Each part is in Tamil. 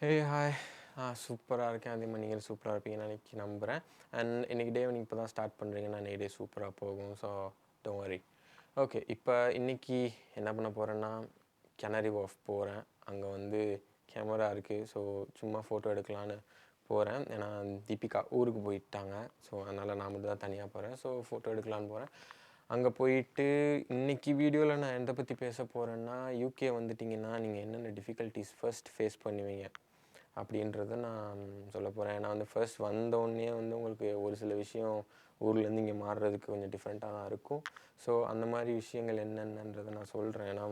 ஹே ஹாய் சூப்பராக இருக்கேன். அதே மாதிரி நீங்கள் சூப்பராக இருப்பீங்கன்னு அன்றைக்கி நம்புகிறேன். அண்ட் இன்றைக்கி டே நீங்கள் இப்போ தான் ஸ்டார்ட் பண்ணுறீங்கன்னா இன்றைக்கி டே சூப்பராக போகும். So don't worry. ஓகே, இப்போ இன்றைக்கி என்ன பண்ண போகிறேன்னா கேனரி வார்ஃப் போகிறேன். அங்கே வந்து கேமரா இருக்குது. ஸோ சும்மா ஃபோட்டோ எடுக்கலான்னு போகிறேன். ஏன்னா தீபிகா ஊருக்கு போயிட்டாங்க. ஸோ அதனால் நான் மட்டும் தான் தனியாக போகிறேன். ஸோ ஃபோட்டோ எடுக்கலான்னு போகிறேன். அங்கே போயிட்டு இன்றைக்கி வீடியோவில் நான் எதை பற்றி பேச போகிறேன்னா, யூகே வந்துட்டிங்கன்னா நீங்கள் என்னென்ன டிஃபிகல்ட்டிஸ் ஃபர்ஸ்ட் ஃபேஸ் பண்ணுவீங்க அப்படின்றத நான் சொல்ல போகிறேன். ஏன்னா வந்து ஃபர்ஸ்ட் வந்தோடனே வந்து உங்களுக்கு ஒரு சில விஷயம் ஊர்லேருந்து இங்கே மாறுறதுக்கு கொஞ்சம் டிஃப்ரெண்ட்டாக தான் இருக்கும். ஸோ அந்த மாதிரி விஷயங்கள் என்னென்னன்றதை நான் சொல்கிறேன். ஏன்னா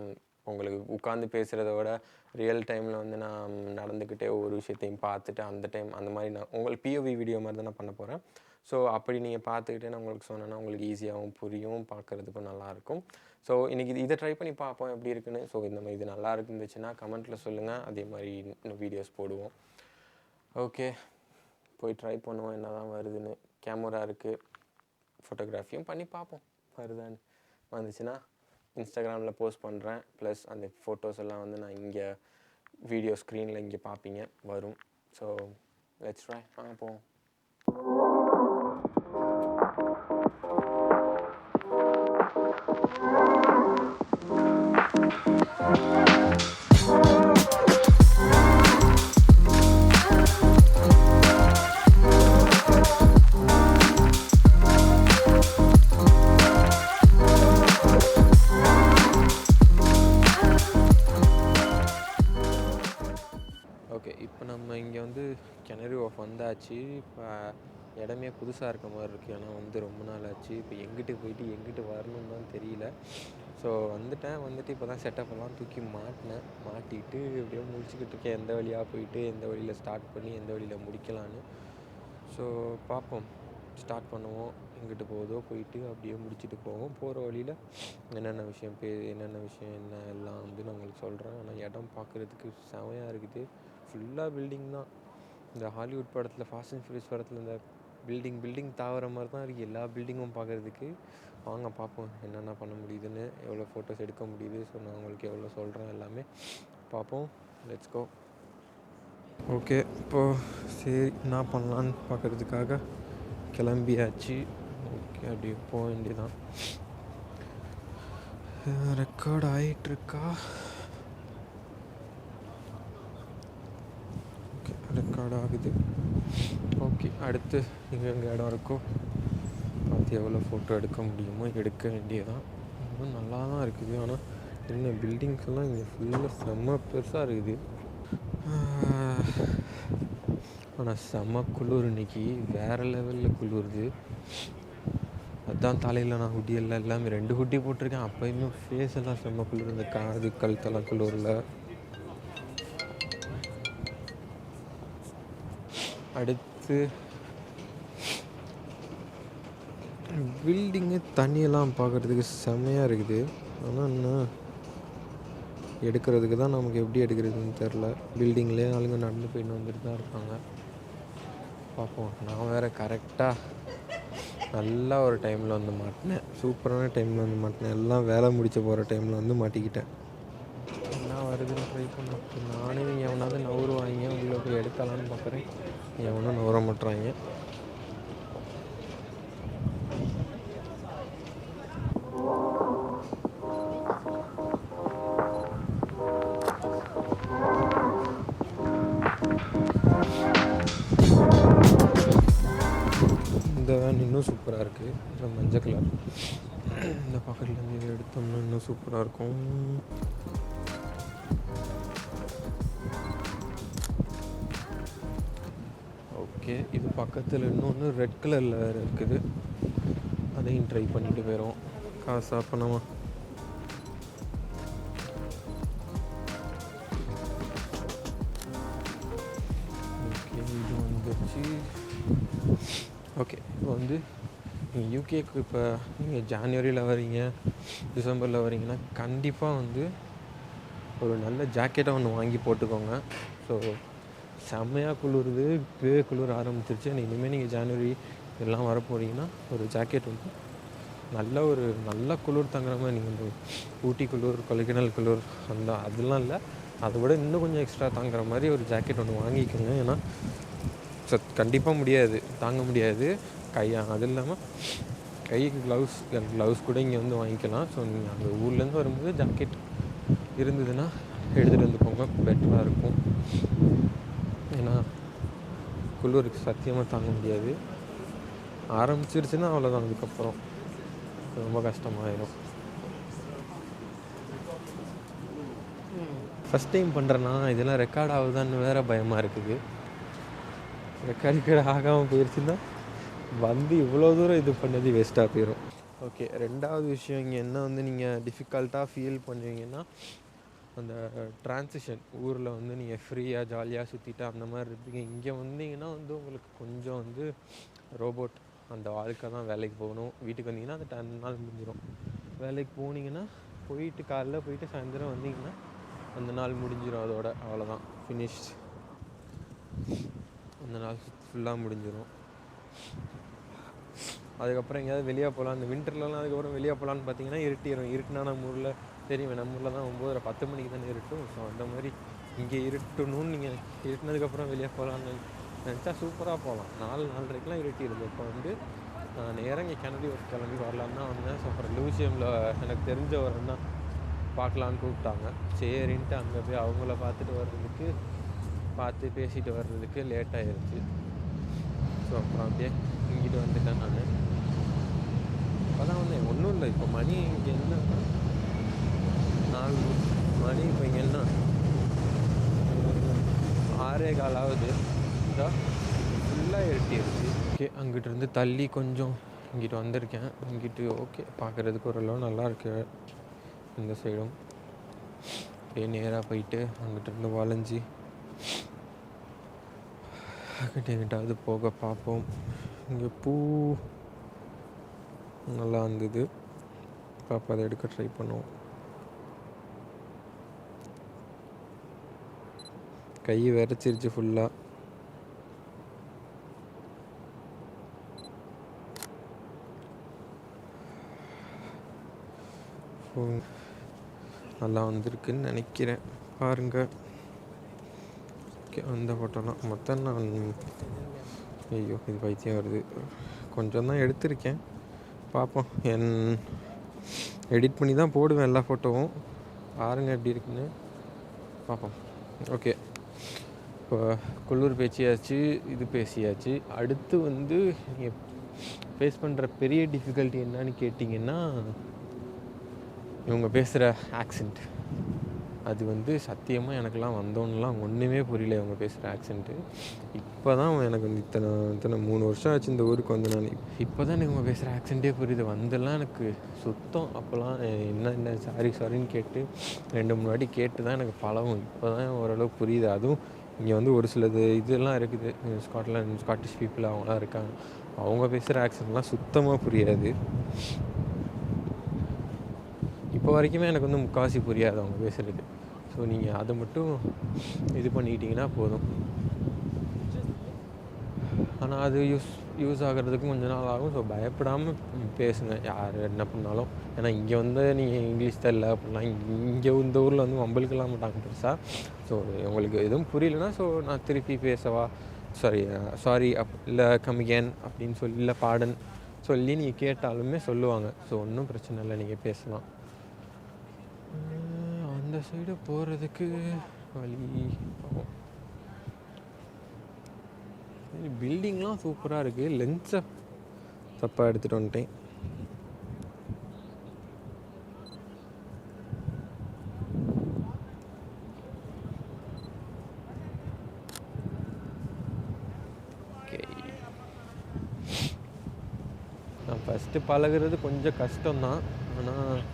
உங்களுக்கு உட்காந்து பேசுகிறத விட ரியல் டைமில் வந்து நான் நடந்துக்கிட்டே ஒவ்வொரு விஷயத்தையும் பார்த்துட்டு அந்த மாதிரி நான் உங்களுக்கு பிஓவி வீடியோ மாதிரி தான் நான் பண்ண போகிறேன். ஸோ அப்படி நீங்கள் பார்த்துக்கிட்டே நான் உங்களுக்கு சொன்னேன்னா உங்களுக்கு ஈஸியாகவும் புரியும், பார்க்குறதுக்கும் நல்லாயிருக்கும். ஸோ இன்றைக்கி இதை ட்ரை பண்ணி பார்ப்போம் எப்படி இருக்குன்னு. ஸோ இந்த மாதிரி இது நல்லா இருந்துச்சுன்னா கமெண்ட்டில் சொல்லுங்கள். அதே மாதிரி இன்னும் வீடியோஸ் போடுவோம். ஓகே, போய் ட்ரை பண்ணுவோம் என்ன தான் வருதுன்னு. கேமரா இருக்குது, ஃபோட்டோகிராஃபியும் பண்ணி பார்ப்போம் வருதான்னு. வந்துச்சுன்னா இன்ஸ்டாகிராமில் போஸ்ட் பண்ணுறேன். ப்ளஸ் அந்த ஃபோட்டோஸ் எல்லாம் வந்து நான் இங்கே வீடியோ ஸ்க்ரீனில் இங்கே பார்ப்பீங்க வரும். ஸோ லெட்ஸ் ட்ரை போவோம். ஓகே, இப்போ நம்ம இங்கே வந்து கேனரி வார்ஃப் வந்தாச்சு. இப்போ இடமே புதுசாக இருக்க மாதிரி இருக்குது. ஏன்னா வந்து ரொம்ப நாள் ஆச்சு. இப்போ எங்கிட்டு போயிட்டு எங்கிட்டு வரணும்னு தான் தெரியல. ஸோ வந்துட்டு இப்போ தான் செட்டப்பெல்லாம் தூக்கி மாட்டிக்கிட்டு எப்படியோ முடிச்சுக்கிட்டு இருக்கேன். எந்த வழியாக போயிட்டு எந்த வழியில் ஸ்டார்ட் பண்ணி எந்த வழியில் முடிக்கலான்னு. ஸோ பார்ப்போம், ஸ்டார்ட் பண்ணுவோம். எங்கிட்டு போகுதோ போயிட்டு அப்படியே முடிச்சுட்டு போவோம். போகிற வழியில் என்னென்ன விஷயம் என்ன எல்லாம் வந்து நான் உங்களுக்கு சொல்கிறேன். ஆனால் இடம் பார்க்குறதுக்கு செமையாக இருக்குது. ஃபுல்லாக பில்டிங் தான். இந்த ஹாலிவுட் படத்தில் ஃபாஸ்ட் அண்ட் ஃபியூரியஸ் படத்தில் இந்த பில்டிங் தாவர மாதிரி தான் இருக்குது எல்லா பில்டிங்கும் பார்க்குறதுக்கு. வாங்க பார்ப்போம் என்னென்ன பண்ண முடியுதுன்னு, எவ்வளோ ஃபோட்டோஸ் எடுக்க முடியுது. ஸோ நான் உங்களுக்கு எவ்வளோ சொல்கிறேன் எல்லாமே பார்ப்போம். Let's go. ஓகே, இப்போது சரி என்ன பண்ணலான்னு பார்க்குறதுக்காக கிளம்பியாச்சு. ஓகே, அப்படியே போக வேண்டியதான். ரெக்கார்ட் ஆகிட்டுருக்கா? ஓகே, ரெக்கார்ட் ஆகுது. ஓகே, அடுத்து எங்கே இடம் இருக்கோ பார்த்து எவ்வளோ ஃபோட்டோ எடுக்க முடியுமோ எடுக்க வேண்டியதான். ரொம்ப நல்லா தான் இருக்குது. ஆனால் என்ன பில்டிங்ஸ் எல்லாம் இங்கே ஃபுல்லாக செம்ம பெருசாக இருக்குது. ஆனால் செம்ம குளிர் இன்றைக்கி, வேறு லெவலில் குளிருது. அதுதான் தலையில் நான் ஹுட்டி எல்லாமே 2 ஹுட்டி போட்டிருக்கேன். அப்போயுமே ஃபேஸ் எல்லாம் செம்ம குளிர். இந்த காது கழுத்தெல்லாம் குளிரில். அடுத்து பில்டிங்கு தண்ணியெல்லாம் பார்க்குறதுக்கு செம்மையாக இருக்குது. ஆனால் என்ன எடுக்கிறதுக்கு தான் நமக்கு எப்படி எடுக்கிறதுன்னு தெரில. பில்டிங்லேயே ஆளுங்க நடந்து போயிட்டு வந்துட்டு தான் இருக்காங்க. பார்ப்போம். நான் வேறு கரெக்டாக நல்லா ஒரு டைமில் வந்து மாட்டினேன். சூப்பரான டைமில் வந்து மாட்டினேன். எல்லாம் வேலை முடிச்ச போகிற டைமில் வந்து மாட்டிக்கிட்டேன். என்ன வருதுன்னு ட்ரை பண்ண நானே எவனாவது நவுருவாங்க உள்ளே போய் எடுக்கலான்னு பார்க்குறேன். எவனும் நவுற மாட்டுறாங்க. இந்த வேன் இன்னும் சூப்பராக இருக்குது. இந்த மஞ்சள் கலர் இந்த பக்கத்துலேருந்து எடுத்தோம்னா இன்னும் சூப்பராக இருக்கும். ஓகே, இது பக்கத்தில் இன்னொன்று ரெட் கலரில் வேறு இருக்குது. அதையும் ட்ரை பண்ணிட்டு போயிடும். காசா பணமா? ஓகே, இது வந்துச்சு. ஓகே, இப்போ வந்து நீங்கள் யூகேக்கு இப்போ நீங்கள் ஜான்வரியில் வரீங்க, டிசம்பரில் வரீங்கன்னா கண்டிப்பாக வந்து ஒரு நல்ல ஜாக்கெட்டை ஒன்று வாங்கி போட்டுக்கோங்க. ஸோ செம்மையாக குளிருது. இப்போவே குளிர ஆரம்பிச்சிருச்சு. இனிமேல் நீங்கள் ஜான்வரி எல்லாம் வர போகிறீங்கன்னா ஒரு ஜாக்கெட் வந்து நல்ல குளிர் தங்குற மாதிரி. நீங்கள் இந்த ஊட்டி குளிர், கொடைக்கானல் குளிர் அதெல்லாம் இல்லை. அதை விட இன்னும் கொஞ்சம் எக்ஸ்ட்ரா தாங்குற மாதிரி ஒரு ஜாக்கெட் ஒன்று வாங்கிக்கோங்க. ஏன்னா கண்டிப்பாக முடியாது, தாங்க முடியாது. அது இல்லாமல் கைக்கு க்ளவுஸ் கூட இங்கே வந்து வாங்கிக்கலாம். ஸோ நீங்கள் அந்த ஊர்லேருந்து வரும்போது ஜாக்கெட் இருந்ததுன்னா எடுத்துகிட்டு வந்துக்கோங்க, பெட்டராக இருக்கும். ஏன்னா குளிருக்கு சத்தியமாக தாங்க முடியாது. ஆரம்பிச்சிருச்சுன்னா அவ்வளோதான், அதுக்கப்புறம் ரொம்ப கஷ்டமாயிடும். ஃபஸ்ட் டைம் பண்ணுறேன்னா இதெல்லாம் ரெக்கார்ட் ஆகுதான்னு வேறு பயமாக இருக்குது. ரெக்கார்டு ஆகாமல் போயிடுச்சுன்னா வந்து இவ்வளோ தூரம் இது பண்ணது வேஸ்ட்டாக போயிடும். ஓகே, ரெண்டாவது விஷயம் இங்கே என்ன வந்து நீங்கள் டிஃபிகல்ட்டாக ஃபீல் பண்ணுவீங்கன்னா, அந்த ட்ரான்சிஷன். ஊரில் வந்து நீங்கள் ஃப்ரீயாக ஜாலியாக சுற்றிட்டு அந்த மாதிரி இருப்பீங்க. இங்கே வந்தீங்கன்னா வந்து உங்களுக்கு கொஞ்சம் வந்து ரோபோட் அந்த வாழ்க்கை தான். வேலைக்கு போகணும், வீட்டுக்கு வந்தீங்கன்னா அந்த 10 நாள் முடிஞ்சிடும். வேலைக்கு போனீங்கன்னா போயிட்டு காலைல போயிட்டு சாயந்தரம் வந்தீங்கன்னா அந்த நாள் முடிஞ்சிடும். அதோட அவ்வளோதான், ஃபினிஷ்ட். அந்த நாள் ஃபுல்லாக முடிஞ்சிடும். அதுக்கப்புறம் எங்கேயாவது வெளியே போகலாம். அந்த வின்டர்லலாம் அதுக்கப்புறம் வெளியே போகலான்னு பார்த்தீங்கன்னா இருட்டிடும். இருட்டுனா நம்ம ஊரில் தெரியும், நம்ம ஊரில் தான் 9:10 மணிக்கு தானே இருட்டும். ஸோ அந்த மாதிரி இங்கே இருட்டணும்னு நீங்கள் இருட்டினதுக்கப்புறம் வெளியே போகலான்னு நினச்சா சூப்பராக போகலாம். 4-4:30க்கெலாம் இருட்டிடுது. இப்போ வந்து நான் நேராக இங்கே கேனரி ஒர்க் கிளம்பி வரலான்னு தான் வந்தேன். ஸோ அப்புறம் லூசியமில் எனக்கு தெரிஞ்ச ஒரு அண்ணா பார்க்கலான்னு கூப்பிட்டாங்க. சரின்ட்டு அங்கே போய் அவங்கள பார்த்து பேசிட்டு வர்றதுக்கு லேட் ஆகிடுச்சு. ஸோ அப்புறம் அப்படியே இங்கிட்டு வந்துட்டேன் நான். இப்போ தான் வந்தேன், ஒன்றும் இல்லை. இப்போ மணி இங்கே என்ன 4 மணி. இப்போ இங்கே என்ன 6:15 ஆகுது. இதான் ஃபுல்லாக இருட்டிடுச்சு. ஓகே, அங்கிட்டிருந்து தள்ளி கொஞ்சம் இங்கிட்டு வந்திருக்கேன். இங்கிட்டு ஓகே, பார்க்குறதுக்கு ஓரளவு நல்லா இருக்கு. இந்த சைடும் அப்படியே நேராக போயிட்டு அங்கிட்டிருந்து வளைஞ்சி எங்கிட்டாவது போக பார்ப்போம். இங்கே பூ நல்லா இருந்தது, பாப்பா அதை எடுக்க ட்ரை பண்ணுவோம். கை விரைச்சிருச்சு ஃபுல்லாக. நல்லா வந்திருக்குன்னு நினைக்கிறேன், பாருங்கள். ஓகே, அந்த ஃபோட்டோலாம் மொத்தம் நான் ஐயோ இது பைத்தியம் வருது. கொஞ்சம் தான் எடுத்திருக்கேன், பார்ப்போம். எடிட் பண்ணி தான் போடுவேன் எல்லா ஃபோட்டோவும். பாருங்கள் எப்படி இருக்குன்னு பார்ப்போம். ஓகே, இப்போ குளிர் பேசியாச்சு, இது பேசியாச்சு. அடுத்து வந்து நீங்கள் ஃபேஸ் பண்ணுற பெரிய டிஃபிகல்ட்டி என்னன்னு கேட்டிங்கன்னா, இவங்க பேசுகிற ஆக்சென்ட். அது வந்து சத்தியமாக எனக்கெல்லாம் வந்தோன்னெலாம் ஒன்றுமே புரியல இவங்க பேசுகிற ஆக்சென்ட்டு. இப்போ தான் எனக்கு வந்து இத்தனை 3 வருஷம் ஆச்சு இந்த ஊருக்கு வந்து. நான் இப்போ தான் எனக்கு இவங்க பேசுகிற ஆக்சென்ட்டே புரியுது. வந்தெல்லாம் எனக்கு சுத்தம். அப்போல்லாம் என்ன சாரின்னு கேட்டு 2-3 வாட்டி கேட்டு தான் எனக்கு பழகும். இப்போ தான் ஓரளவு புரியுது. அதுவும் இங்கே வந்து ஒரு சிலது இதெல்லாம் இருக்குது, ஸ்காட்டிஷ் பீப்புள் அவங்களாம் இருக்காங்க. அவங்க பேசுகிற ஆக்சென்ட்லாம் சுத்தமாக புரியாது. இப்போ வரைக்குமே எனக்கு வந்து முக்கால்வாசி புரியாது அவங்க பேசுகிறது. ஸோ நீங்கள் அதை மட்டும் இது பண்ணிக்கிட்டிங்கன்னா போதும். ஆனால் அது யூஸ் ஆகிறதுக்கும் கொஞ்ச நாள் ஆகும். ஸோ பயப்படாமல் பேசுங்க யார் என்ன பண்ணாலும். ஏன்னா இங்கே வந்து நீங்கள் இங்கிலீஷ் தெரியல அப்படின்னா இங்கே இந்த ஊரில் வந்து வம்பலுக்கெல்லாம் மாட்டாங்க பெருசாக. ஸோ உங்களுக்கு எதுவும் புரியலன்னா ஸோ நான் திருப்பி பேசவா, சாரி இல்லை கமிகேன் அப்படின்னு சொல்லி, இல்லை பாடன் சொல்லி நீங்கள் கேட்டாலுமே சொல்லுவாங்க. ஸோ ஒன்றும் பிரச்சனை இல்லை, நீங்கள் பேசலாம். அந்த சைடு போகிறதுக்கு வழி ஆகும். பில்டிங்லாம் சூப்பராக இருக்குது. லென்ஸை தப்பாக எடுத்துகிட்டு வந்துட்டேன். ஓகே, நான் ஃபஸ்ட்டு பழகிறது கொஞ்சம் கஷ்டம்தான். ஆனால்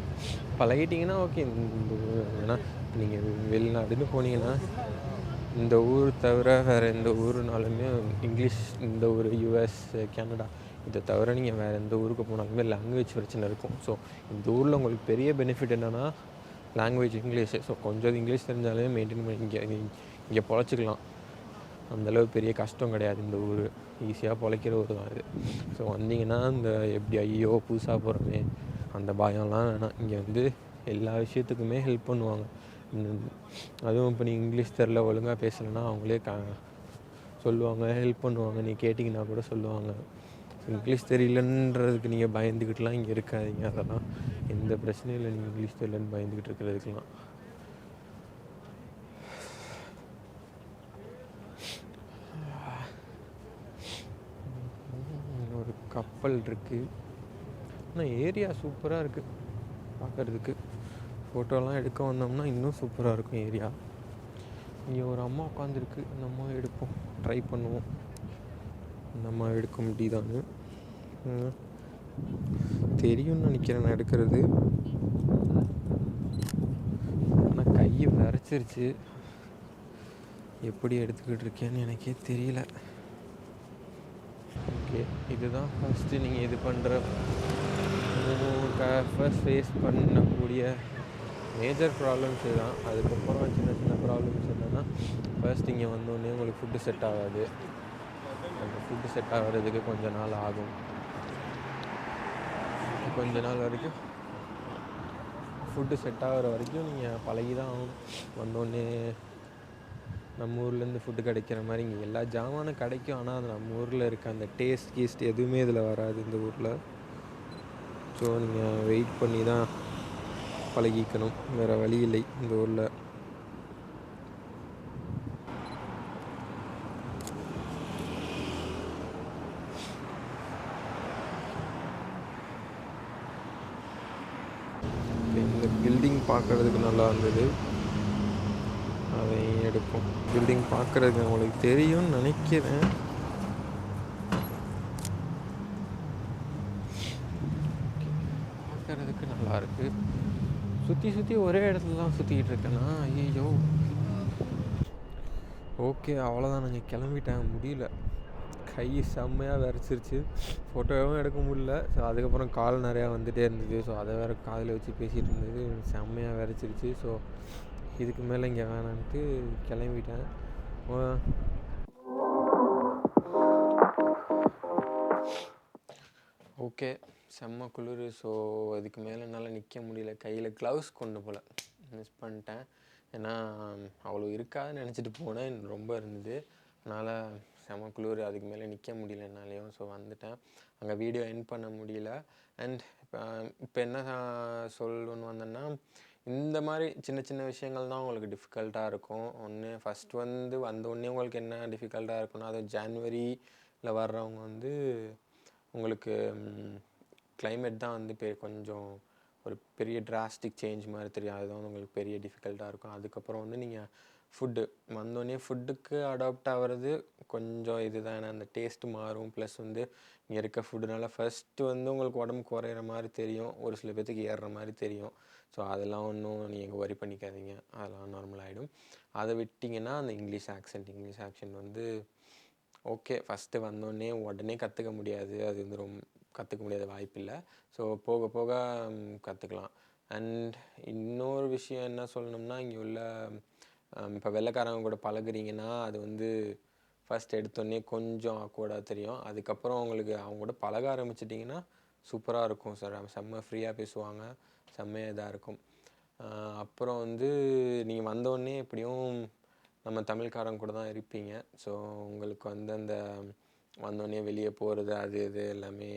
பழகிட்டிங்கன்னா ஓகே. ஏன்னா நீங்கள் வெளிநாடுன்னு போனீங்கன்னா இந்த ஊர் தவிர வேறு எந்த ஊருனாலுமே இங்கிலீஷ், இந்த ஊர் யூஎஸ், கனடா இதை தவிர நீங்கள் வேறு எந்த ஊருக்கு போனாலுமே லாங்குவேஜ் பிரச்சனை இருக்கும். ஸோ இந்த ஊரில் உங்களுக்கு பெரிய பெனிஃபிட் என்னென்னா லாங்குவேஜ் இங்கிலீஷு. ஸோ கொஞ்சம் இங்கிலீஷ் தெரிஞ்சாலே மெயின்டைன் பண்ணி இங்கே பொழைச்சிக்கலாம். அந்தளவு பெரிய கஷ்டம் கிடையாது. இந்த ஊர் ஈஸியாக பொழைக்கிற ஊர் தான் இது. ஸோ வந்தீங்கன்னா இந்த எப்படி ஐயோ புதுசாக போகிறோமே அந்த பயம்லாம் வேணாம். இங்கே வந்து எல்லா விஷயத்துக்குமே ஹெல்ப் பண்ணுவாங்க. அதுவும் இப்போ நீ இங்கிலீஷ் தெரில ஒழுங்காக பேசலைன்னா அவங்களே சொல்லுவாங்க, ஹெல்ப் பண்ணுவாங்க. நீ கேட்டிங்கன்னா கூட சொல்லுவாங்க. இங்கிலீஷ் தெரியலன்றதுக்கு நீங்கள் பயந்துக்கிட்டுலாம் இங்கே இருக்காதீங்க. அதெல்லாம் எந்த பிரச்சனையும் இல்லை. நீங்கள் இங்கிலீஷ் தெரியலன்னு பயந்துக்கிட்டு இருக்கிறதுக்கெலாம். ஒரு கப்பல் இருக்குது. ஆனால் ஏரியா சூப்பராக இருக்குது பார்க்குறதுக்கு. ஃபோட்டோலாம் எடுக்க வந்தோம்னா இன்னும் சூப்பராக இருக்கும் ஏரியா. இங்கே ஒரு அம்மா உட்காந்துருக்கு. அந்த அம்மா எடுப்போம், ட்ரை பண்ணுவோம். அந்த அம்மா எடுக்க முடியுதான்னு தெரியும்னு நினைக்கிறேன் நான் எடுக்கிறது. ஆனால் கையை விரைச்சிருச்சு. எப்படி எடுத்துக்கிட்டு இருக்கேன்னு எனக்கே தெரியல. ஓகே, இதுதான் ஃபஸ்ட்டு நீங்கள் இது பண்ணுற ஃபர்ஸ்ட் ஃபேஸ் பண்ணக்கூடிய மேஜர் ப்ராப்ளம்ஸ் இதுதான். அதுக்கப்புறம் சின்ன சின்ன ப்ராப்ளம்ஸ் என்னென்னா, ஃபர்ஸ்ட் இங்கே வந்தோடனே உங்களுக்கு ஃபுட்டு செட் ஆகாது. அந்த ஃபுட்டு செட் ஆகிறதுக்கு கொஞ்ச நாள் ஆகும். கொஞ்ச நாள் வரைக்கும் ஃபுட்டு செட் ஆகிற வரைக்கும் நீங்கள் பழகி தான் ஆகணும். வந்தோடனே நம்ம ஊர்லேருந்து ஃபுட்டு கிடைக்கிற மாதிரி இங்கே எல்லா ஜாமானும் கிடைக்கும். ஆனால் அது நம்ம ஊரில் இருக்க அந்த டேஸ்ட் எதுவுமே இதில் வராது இந்த ஊரில். ஸோ நீங்கள் வெயிட் பண்ணி தான் பழகிக்கணும், வேறு வழி இல்லை இந்த ஊரில். இந்த பில்டிங் பார்க்குறதுக்கு நல்லா இருந்தது, அதையும் எடுப்போம். பில்டிங் பார்க்குறதுக்கு உங்களுக்கு தெரியும்னு நினைக்கிறேன். பார்க்குறதுக்கு நல்லாயிருக்கு. சுற்றி ஒரே இடத்துல தான் சுற்றிக்கிட்டு இருக்கேன்னா, ஐயோ. ஓகே, அவ்வளோதான். நாங்கள் கிளம்பிட்டேன். முடியல, கை செம்மையாக விரைச்சிருச்சு. ஃபோட்டோவும் எடுக்க முடியல. ஸோ அதுக்கப்புறம் கால் நிறையா வந்துகிட்டே இருந்தது. ஸோ அதை வேறு காதில் வச்சு பேசிகிட்டு இருந்தது, செம்மையாக விரைச்சிருச்சு. ஸோ இதுக்கு மேலே இங்கே வேணான்ட்டு கிளம்பிட்டேன். ஓகே, செம்ம குளிர். ஸோ அதுக்கு மேலே என்னால் நிற்க முடியல. கையில் க்ளவுஸ் கொண்டு போல் மிஸ் பண்ணிட்டேன். ஏன்னா அவ்வளோ இருக்காதுன்னு நினச்சிட்டு போனேன், ரொம்ப இருந்தது. அதனால் செம்ம குளிர், அதுக்கு மேலே நிற்க முடியல என்னாலையும். ஸோ வந்துட்டேன். அங்கே வீடியோ எண்ட் பண்ண முடியல. அண்ட் இப்போ என்ன சொல்லணுன்னு வந்தேன்னா, இந்த மாதிரி சின்ன சின்ன விஷயங்கள் தான் உங்களுக்கு டிஃபிகல்ட்டாக இருக்கும். ஃபஸ்ட் வந்தோடனே உங்களுக்கு என்ன டிஃபிகல்ட்டாக இருக்குன்னா, அது ஜான்வரியில் வர்றவங்க உங்களுக்கு கிளைமேட் தான் கொஞ்சம் ஒரு பெரிய டிராஸ்டிக் சேஞ்ச் மாதிரி தெரியும். அதுதான் உங்களுக்கு பெரிய டிஃபிகல்ட்டாக இருக்கும். அதுக்கப்புறம் நீங்கள் வந்தோடனே ஃபுட்டுக்கு அடாப்ட் ஆகிறது கொஞ்சம் இதுதான். ஏன்னா அந்த டேஸ்ட்டு மாறும். ப்ளஸ் இங்கே இருக்க ஃபுட்டுனால ஃபஸ்ட்டு உங்களுக்கு உடம்பு குறையிற மாதிரி தெரியும், ஒரு சில பேர்த்துக்கு ஏறுற மாதிரி தெரியும். ஸோ அதெல்லாம் ஒன்றும் நீங்கள் ஒரி பண்ணிக்காதீங்க, அதெல்லாம் நார்மல் ஆகிடும். அதை விட்டிங்கன்னா அந்த இங்கிலீஷ் ஆக்சென்ட் ஓகே, ஃபஸ்ட்டு வந்தோடனே உடனே கற்றுக்க முடியாது. அது ரொம்ப கற்றுக்க முடியாத வாய்ப்பில்லை. ஸோ போக போக கற்றுக்கலாம். அண்ட் இன்னொரு விஷயம் என்ன சொல்லணும்னா, இங்கே உள்ள இப்போ வெள்ளைக்காரங்க கூட பழகுறீங்கன்னா, அது ஃபஸ்ட் எடுத்தோடனே கொஞ்சம் ஆக்வர்டாக தெரியும். அதுக்கப்புறம் உங்களுக்கு அவங்க கூட பழக ஆரம்பிச்சிட்டிங்கன்னா சூப்பராக இருக்கும் சார். செம்ம ஃப்ரீயாக பேசுவாங்க, செம்மையாக இதாக இருக்கும். அப்புறம் நீங்கள் வந்தோடனே எப்படியும் நம்ம தமிழ்காரங்க கூட தான் இருப்பீங்க. ஸோ உங்களுக்கு அந்த வந்தோடனே வெளியே போகிறது அது இது எல்லாமே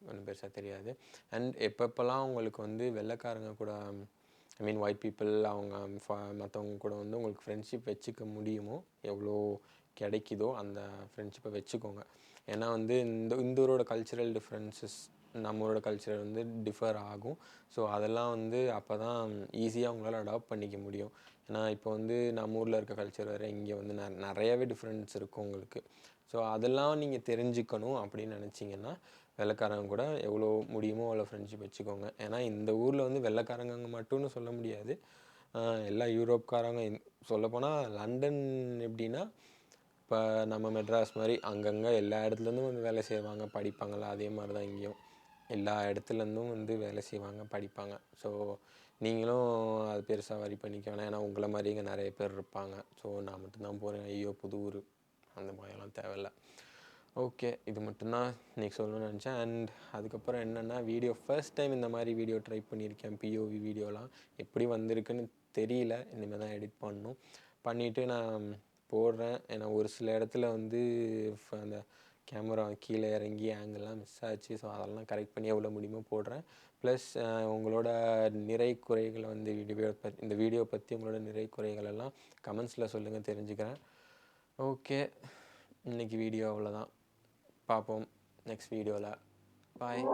ஒன்றும் பெருசாக தெரியாது. அண்ட் எப்பப்போல்லாம் உங்களுக்கு வெள்ளைக்காரங்க கூட ஒயிட் பீப்புள் அவங்க மற்றவங்க கூட உங்களுக்கு ஃப்ரெண்ட்ஷிப் வச்சுக்க முடியுமோ, எவ்வளோ கிடைக்குதோ அந்த ஃப்ரெண்ட்ஷிப்பை வச்சுக்கோங்க. ஏன்னா இந்த ஊரோட கல்ச்சுரல் டிஃப்ரென்சஸ் நம்மளோட கல்ச்சர் டிஃபர் ஆகும். ஸோ அதெல்லாம் அப்போ தான் ஈஸியாக உங்களால் அடாப்ட் பண்ணிக்க முடியும். ஏன்னா இப்போ நம்ம ஊரில் இருக்க கல்ச்சர் வேறு, இங்கே நிறையாவே டிஃப்ரென்ஸ் இருக்கும் உங்களுக்கு. ஸோ அதெல்லாம் நீங்கள் தெரிஞ்சுக்கணும் அப்படின்னு நினச்சிங்கன்னா வெள்ளைக்காரங்க கூட எவ்வளோ முடியுமோ அவ்வளோ ஃப்ரெண்ட்ஷிப் வச்சுக்கோங்க. ஏன்னா இந்த ஊரில் வெள்ளைக்காரங்க மட்டும்னு சொல்ல முடியாது, எல்லா யூரோப்காரங்க. சொல்லப்போனால் லண்டன் எப்படின்னா, இப்போ நம்ம மெட்ராஸ் மாதிரி அங்கங்கே எல்லா இடத்துலேருந்தும் வேலை செய்வாங்க, படிப்பாங்களா, அதே மாதிரி தான் இங்கேயும் எல்லா இடத்துலேருந்தும் வேலை செய்வாங்க, படிப்பாங்க. ஸோ நீங்களும் அது பெருசாக வரி பண்ணிக்க வேணாம். ஏன்னா உங்களை மாதிரி இங்கே நிறைய பேர் இருப்பாங்க. ஸோ நான் மட்டும்தான் போகிறேன், ஐயோ புது ஊர், அந்த மாதிரிலாம் தேவையில்லை. ஓகே, இது மட்டும்தான் இன்றைக்கி சொல்லணும்னு நினச்சேன். அண்ட் அதுக்கப்புறம் என்னென்னா, ஃபர்ஸ்ட் டைம் இந்த மாதிரி வீடியோ ட்ரை பண்ணியிருக்கேன். பிஓவி வீடியோலாம் எப்படி வந்திருக்குன்னு தெரியல. இனிமேல் தான் எடிட் பண்ணணும். பண்ணிவிட்டு நான் போடுறேன். ஏன்னா ஒரு சில இடத்துல வந்து அந்த கேமரா கீழே இறங்கி ஆங்கிள்லாம் மிஸ் ஆச்சு. ஸோ அதெல்லாம் கரெக்ட் பண்ணி எவ்வளோ முடியுமோ போடுறேன். ப்ளஸ் உங்களோட நிறை குறைகளை வந்து இந்த வீடியோ பற்றி உங்களோட நிறை குறைகள் எல்லாம் கமெண்ட்ஸில் சொல்லுங்கள், தெரிஞ்சுக்கிறேன். ஓகே, இன்றைக்கி வீடியோ அவ்வளோதான். பார்ப்போம் நெக்ஸ்ட் வீடியோவில். பாய்.